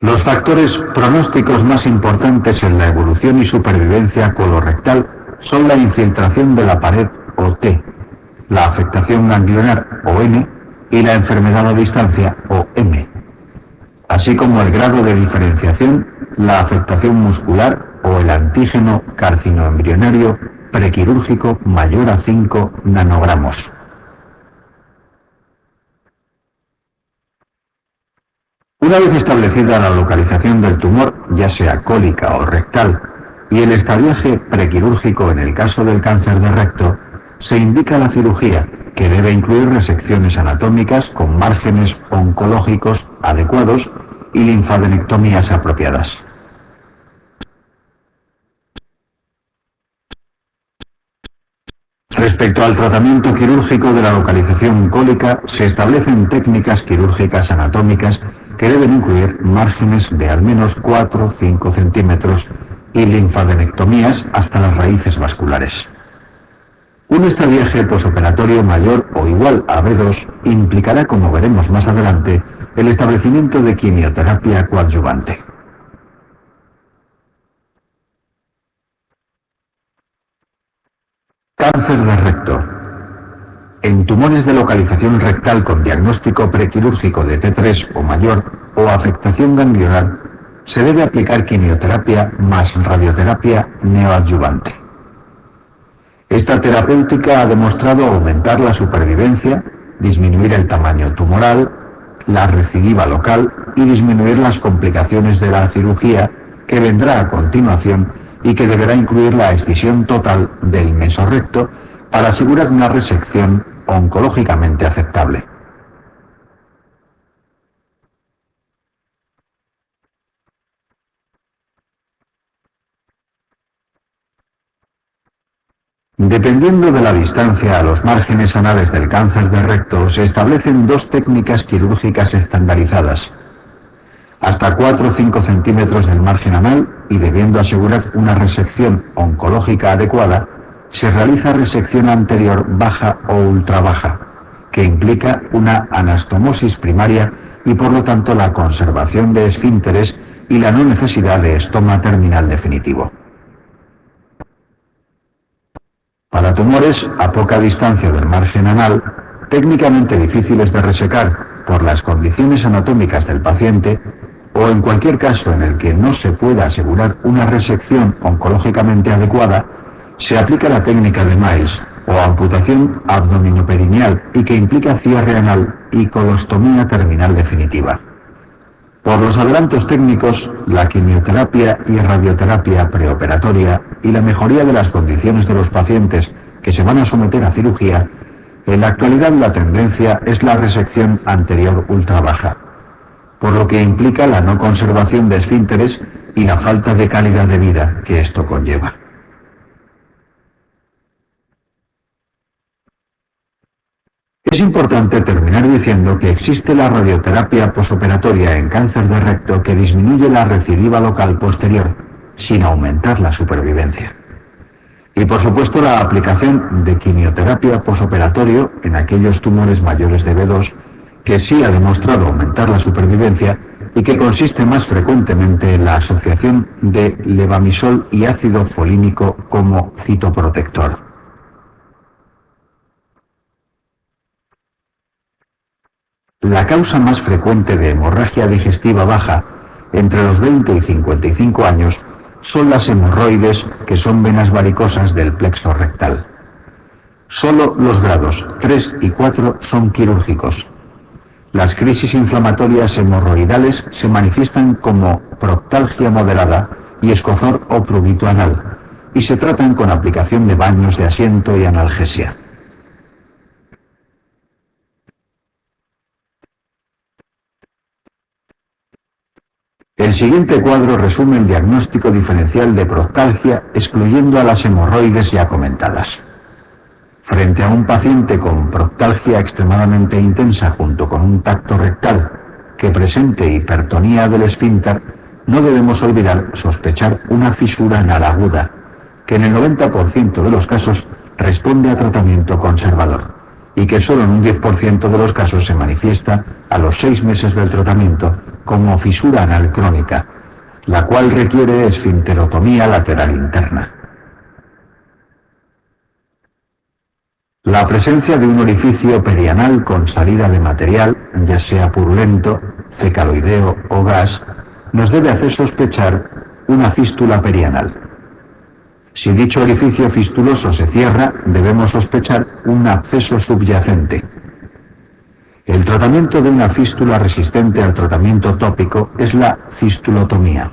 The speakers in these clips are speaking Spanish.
Los factores pronósticos más importantes en la evolución y supervivencia colorectal son la infiltración de la pared o T, la afectación ganglionar o N y la enfermedad a distancia o M, así como el grado de diferenciación, la afectación muscular o el antígeno carcinoembrionario prequirúrgico mayor a 5 nanogramos. Una vez establecida la localización del tumor, ya sea cólica o rectal, y el estadiaje prequirúrgico en el caso del cáncer de recto, se indica la cirugía, que debe incluir resecciones anatómicas con márgenes oncológicos adecuados y linfadenectomías apropiadas. Respecto al tratamiento quirúrgico de la localización cólica, se establecen técnicas quirúrgicas anatómicas que deben incluir márgenes de al menos 4 o 5 centímetros y linfadenectomías hasta las raíces vasculares. Un estadiaje posoperatorio mayor o igual a B2 implicará, como veremos más adelante, el establecimiento de quimioterapia coadyuvante. Cáncer de recto. En tumores de localización rectal con diagnóstico prequirúrgico de T3 o mayor o afectación ganglionar, se debe aplicar quimioterapia más radioterapia neoadyuvante. Esta terapéutica ha demostrado aumentar la supervivencia, disminuir el tamaño tumoral, la recidiva local y disminuir las complicaciones de la cirugía que vendrá a continuación y que deberá incluir la excisión total del mesorrecto para asegurar una resección oncológicamente aceptable. Dependiendo de la distancia a los márgenes anales del cáncer de recto, se establecen dos técnicas quirúrgicas estandarizadas. Hasta 4 o 5 centímetros del margen anal y debiendo asegurar una resección oncológica adecuada, se realiza resección anterior baja o ultrabaja, que implica una anastomosis primaria y por lo tanto la conservación de esfínteres y la no necesidad de estoma terminal definitivo. Para tumores a poca distancia del margen anal, técnicamente difíciles de resecar por las condiciones anatómicas del paciente, o en cualquier caso en el que no se pueda asegurar una resección oncológicamente adecuada, se aplica la técnica de Miles o amputación abdominoperineal y que implica cierre anal y colostomía terminal definitiva. Por los adelantos técnicos, la quimioterapia y radioterapia preoperatoria y la mejoría de las condiciones de los pacientes que se van a someter a cirugía, en la actualidad la tendencia es la resección anterior ultrabaja, por lo que implica la no conservación de esfínteres y la falta de calidad de vida que esto conlleva. Es importante terminar diciendo que existe la radioterapia posoperatoria en cáncer de recto que disminuye la recidiva local posterior, sin aumentar la supervivencia. Y por supuesto la aplicación de quimioterapia posoperatorio en aquellos tumores mayores de B2, que sí ha demostrado aumentar la supervivencia y que consiste más frecuentemente en la asociación de levamisol y ácido folínico como citoprotector. La causa más frecuente de hemorragia digestiva baja entre los 20 y 55 años son las hemorroides, que son venas varicosas del plexo rectal. Solo los grados 3 y 4 son quirúrgicos. Las crisis inflamatorias hemorroidales se manifiestan como proctalgia moderada y escozor o prurito anal, y se tratan con aplicación de baños de asiento y analgesia. El siguiente cuadro resume el diagnóstico diferencial de proctalgia, excluyendo a las hemorroides ya comentadas. Frente a un paciente con proctalgia extremadamente intensa junto con un tacto rectal que presente hipertonía del esfínter, no debemos olvidar sospechar una fisura anal aguda, que en el 90% de los casos responde a tratamiento conservador, y que solo en un 10% de los casos se manifiesta a los 6 meses del tratamiento como fisura anal crónica, la cual requiere esfinterotomía lateral interna. La presencia de un orificio perianal con salida de material, ya sea purulento, fecaloideo o gas, nos debe hacer sospechar una fístula perianal. Si dicho orificio fistuloso se cierra, debemos sospechar un absceso subyacente. El tratamiento de una fístula resistente al tratamiento tópico es la fistulotomía.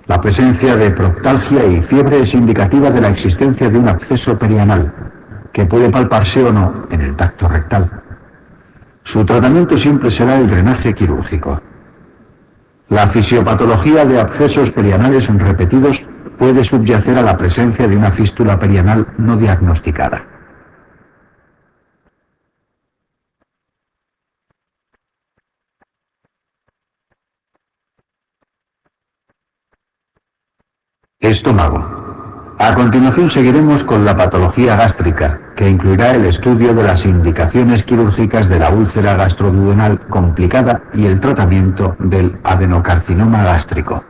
La presencia de proctalgia y fiebre es indicativa de la existencia de un absceso perianal, que puede palparse o no en el tacto rectal. Su tratamiento siempre será el drenaje quirúrgico. La fisiopatología de abscesos perianales repetidos puede subyacer a la presencia de una fístula perianal no diagnosticada. Estómago. A continuación seguiremos con la patología gástrica, que incluirá el estudio de las indicaciones quirúrgicas de la úlcera gastroduodenal complicada y el tratamiento del adenocarcinoma gástrico.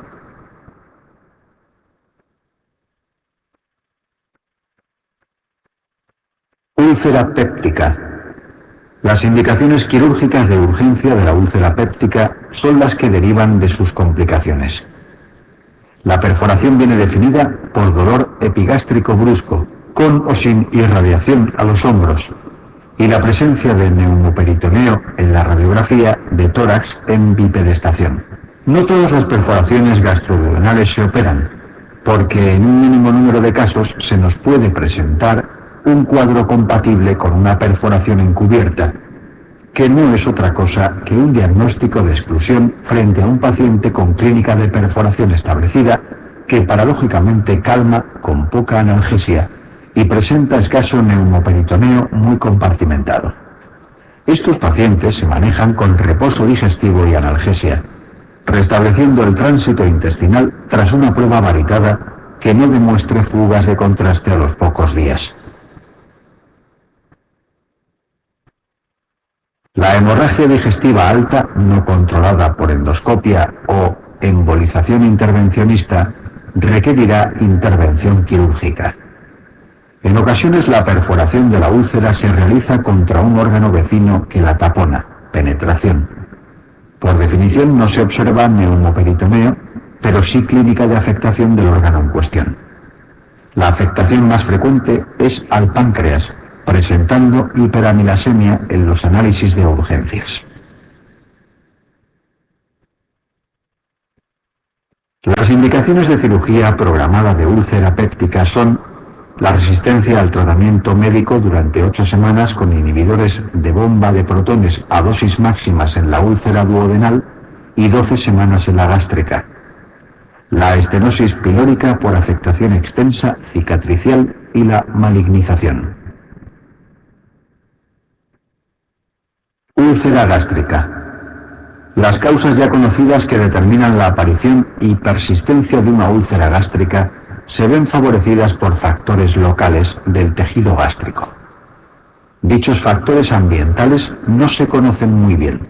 Úlcera péptica. Las indicaciones quirúrgicas de urgencia de la úlcera péptica son las que derivan de sus complicaciones. La perforación viene definida por dolor epigástrico brusco, con o sin irradiación a los hombros, y la presencia de neumoperitoneo en la radiografía de tórax en bipedestación. No todas las perforaciones gastroduodenales se operan, porque en un mínimo número de casos se nos puede presentar un cuadro compatible con una perforación encubierta, que no es otra cosa que un diagnóstico de exclusión frente a un paciente con clínica de perforación establecida que paradójicamente calma con poca analgesia y presenta escaso neumoperitoneo muy compartimentado. Estos pacientes se manejan con reposo digestivo y analgesia, restableciendo el tránsito intestinal tras una prueba varitada que no demuestre fugas de contraste a los pocos días. La hemorragia digestiva alta no controlada por endoscopia o embolización intervencionista requerirá intervención quirúrgica. En ocasiones la perforación de la úlcera se realiza contra un órgano vecino que la tapona, penetración. Por definición no se observa neumoperitoneo, pero sí clínica de afectación del órgano en cuestión. La afectación más frecuente es al páncreas, presentando hiperamilasemia en los análisis de urgencias. Las indicaciones de cirugía programada de úlcera péptica son la resistencia al tratamiento médico durante 8 semanas con inhibidores de bomba de protones a dosis máximas en la úlcera duodenal y 12 semanas en la gástrica. La estenosis pilórica por afectación extensa, cicatricial y la malignización. Úlcera gástrica. Las causas ya conocidas que determinan la aparición y persistencia de una úlcera gástrica se ven favorecidas por factores locales del tejido gástrico. Dichos factores ambientales no se conocen muy bien.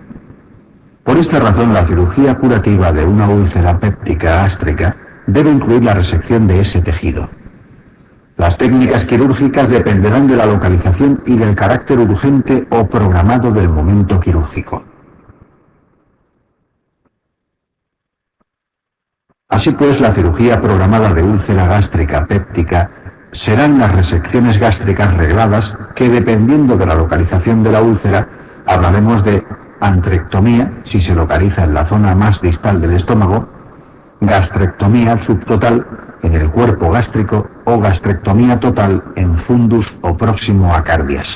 Por esta razón, la cirugía curativa de una úlcera péptica gástrica debe incluir la resección de ese tejido. Las técnicas quirúrgicas dependerán de la localización y del carácter urgente o programado del momento quirúrgico. Así pues, la cirugía programada de úlcera gástrica péptica serán las resecciones gástricas regladas que, dependiendo de la localización de la úlcera, hablaremos de antrectomía si se localiza en la zona más distal del estómago, gastrectomía subtotal en el cuerpo gástrico o gastrectomía total en fundus o próximo a cardias.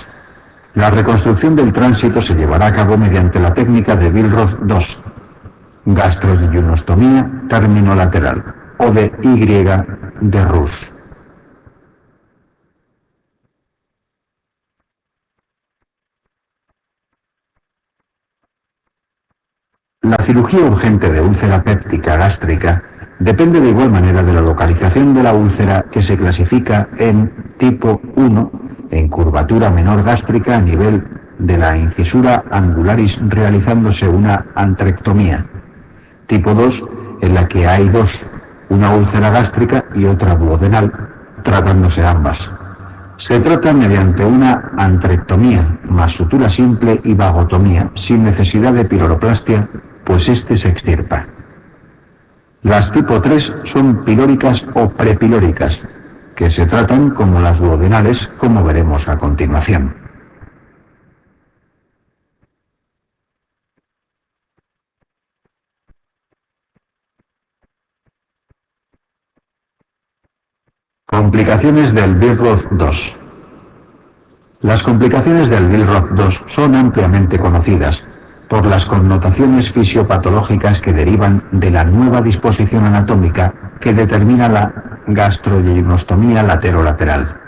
La reconstrucción del tránsito se llevará a cabo mediante la técnica de Billroth II, gastroyunostomía término lateral, o de Y de Ruth. La cirugía urgente de úlcera péptica gástrica depende de igual manera de la localización de la úlcera, que se clasifica en tipo 1 en curvatura menor gástrica a nivel de la incisura angularis, realizándose una antrectomía. Tipo 2, en la que hay dos, una úlcera gástrica y otra duodenal, tratándose ambas. Se trata mediante una antrectomía más sutura simple y vagotomía, sin necesidad de piloroplastia, pues este se extirpa. Las tipo 3 son pilóricas o prepilóricas, que se tratan como las duodenales, como veremos a continuación. Complicaciones del Billroth 2. Las complicaciones del Billroth 2 son ampliamente conocidas por las connotaciones fisiopatológicas que derivan de la nueva disposición anatómica que determina la gastrogeinostomía laterolateral.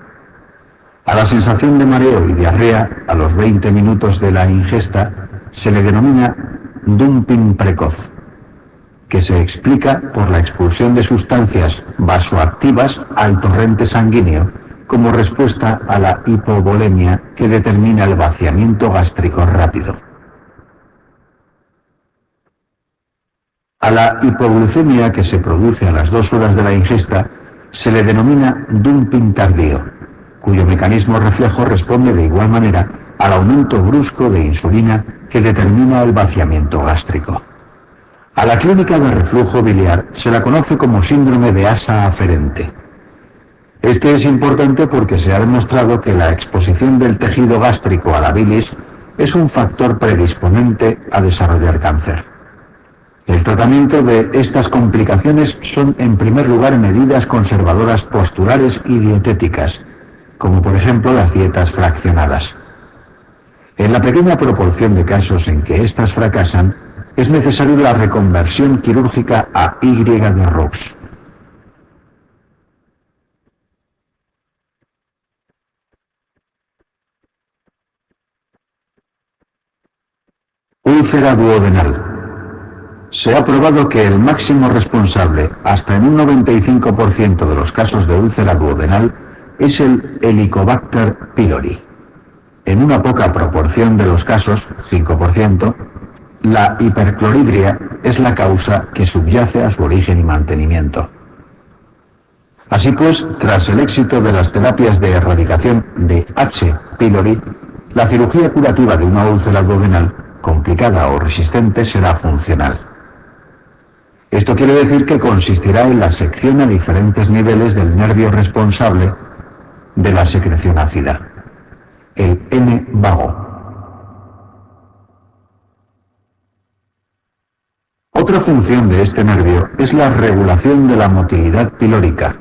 A la sensación de mareo y diarrea a los 20 minutos de la ingesta se le denomina dumping precoz, que se explica por la expulsión de sustancias vasoactivas al torrente sanguíneo como respuesta a la hipovolemia que determina el vaciamiento gástrico rápido. A la hipoglucemia que se produce a las 2 horas de la ingesta se le denomina dumping tardío, cuyo mecanismo reflejo responde de igual manera al aumento brusco de insulina que determina el vaciamiento gástrico. A la clínica de reflujo biliar se la conoce como síndrome de asa aferente. Este es importante porque se ha demostrado que la exposición del tejido gástrico a la bilis es un factor predisponente a desarrollar cáncer. El tratamiento de estas complicaciones son, en primer lugar, medidas conservadoras posturales y dietéticas, como por ejemplo las dietas fraccionadas. En la pequeña proporción de casos en que éstas fracasan, es necesaria la reconversión quirúrgica a Y de Roux. Úlcera duodenal. Se ha probado que el máximo responsable, hasta en un 95% de los casos de úlcera duodenal, es el Helicobacter pylori. En una poca proporción de los casos, 5%, la hipercloridria es la causa que subyace a su origen y mantenimiento. Así pues, tras el éxito de las terapias de erradicación de H. pylori, la cirugía curativa de una úlcera duodenal, complicada o resistente, será funcional. Esto quiere decir que consistirá en la sección a diferentes niveles del nervio responsable de la secreción ácida, el N vago. Otra función de este nervio es la regulación de la motilidad pilórica,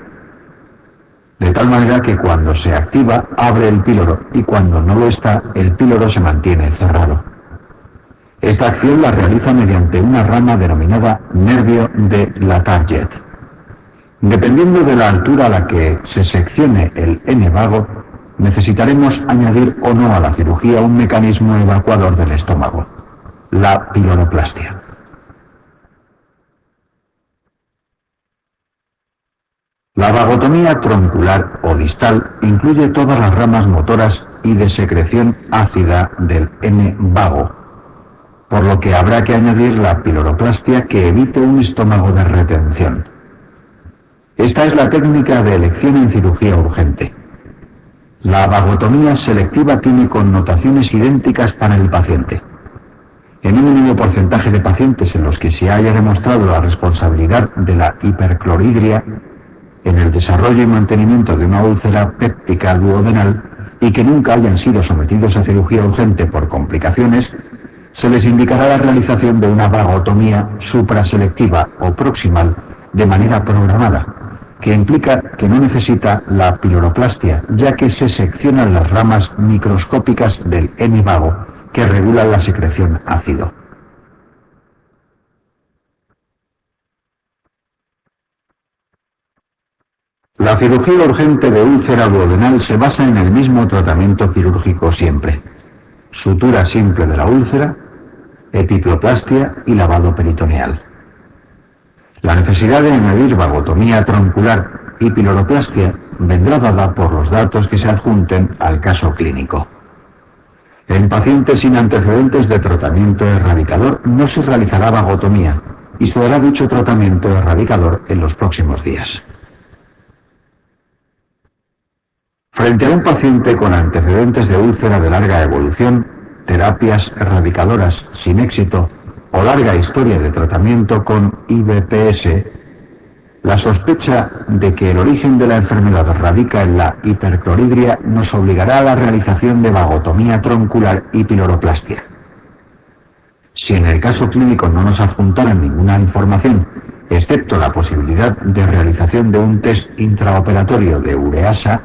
de tal manera que cuando se activa abre el píloro y cuando no lo está, el píloro se mantiene cerrado. Esta acción la realiza mediante una rama denominada nervio de Latarjet. Dependiendo de la altura a la que se seccione el N vago, necesitaremos añadir o no a la cirugía un mecanismo evacuador del estómago, la piloroplastia. La vagotomía troncular o distal incluye todas las ramas motoras y de secreción ácida del N vago, por lo que habrá que añadir la piloroplastia que evite un estómago de retención. Esta es la técnica de elección en cirugía urgente. La vagotomía selectiva tiene connotaciones idénticas para el paciente. En un mínimo porcentaje de pacientes en los que se haya demostrado la responsabilidad de la hipercloridria en el desarrollo y mantenimiento de una úlcera péptica duodenal y que nunca hayan sido sometidos a cirugía urgente por complicaciones, se les indicará la realización de una vagotomía supraselectiva o proximal de manera programada, que implica que no necesita la piloroplastia, ya que se seccionan las ramas microscópicas del N vago que regulan la secreción ácido. La cirugía urgente de úlcera duodenal se basa en el mismo tratamiento quirúrgico siempre: sutura simple de la úlcera, epiplolastia y lavado peritoneal. La necesidad de añadir vagotomía troncular y piloroplastia vendrá dada por los datos que se adjunten al caso clínico. En pacientes sin antecedentes de tratamiento erradicador no se realizará vagotomía y se dará dicho tratamiento erradicador en los próximos días. Frente a un paciente con antecedentes de úlcera de larga evolución, terapias erradicadoras sin éxito o larga historia de tratamiento con IBPS, la sospecha de que el origen de la enfermedad radica en la hipercloridria nos obligará a la realización de vagotomía troncular y piloroplastia. Si en el caso clínico no nos adjuntaran ninguna información, excepto la posibilidad de realización de un test intraoperatorio de ureasa,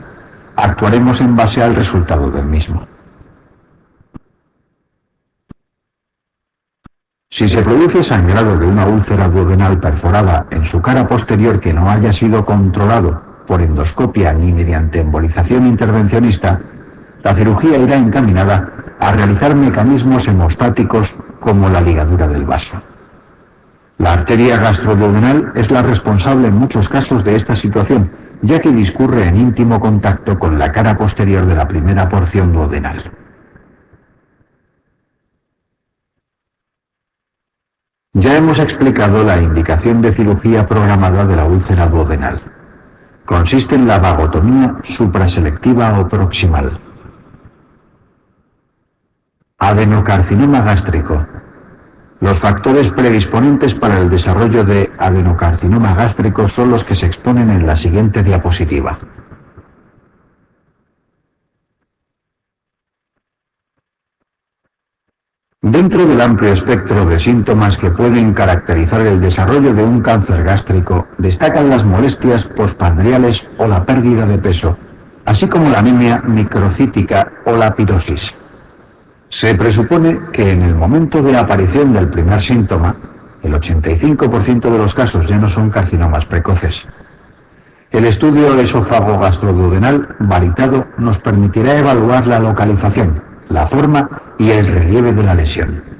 actuaremos en base al resultado del mismo. Si se produce sangrado de una úlcera duodenal perforada en su cara posterior que no haya sido controlado por endoscopia ni mediante embolización intervencionista, la cirugía irá encaminada a realizar mecanismos hemostáticos como la ligadura del vaso. La arteria gastroduodenal es la responsable en muchos casos de esta situación, ya que discurre en íntimo contacto con la cara posterior de la primera porción duodenal. Ya hemos explicado la indicación de cirugía programada de la úlcera duodenal. Consiste en la vagotomía supraselectiva o proximal. Adenocarcinoma gástrico. Los factores predisponentes para el desarrollo de adenocarcinoma gástrico son los que se exponen en la siguiente diapositiva. Dentro del amplio espectro de síntomas que pueden caracterizar el desarrollo de un cáncer gástrico, destacan las molestias postprandiales o la pérdida de peso, así como la anemia microcítica o la pirosis. Se presupone que en el momento de aparición del primer síntoma, el 85% de los casos ya no son carcinomas precoces. El estudio esófago-gastroduodenal valitado nos permitirá evaluar la localización, la forma y el relieve de la lesión.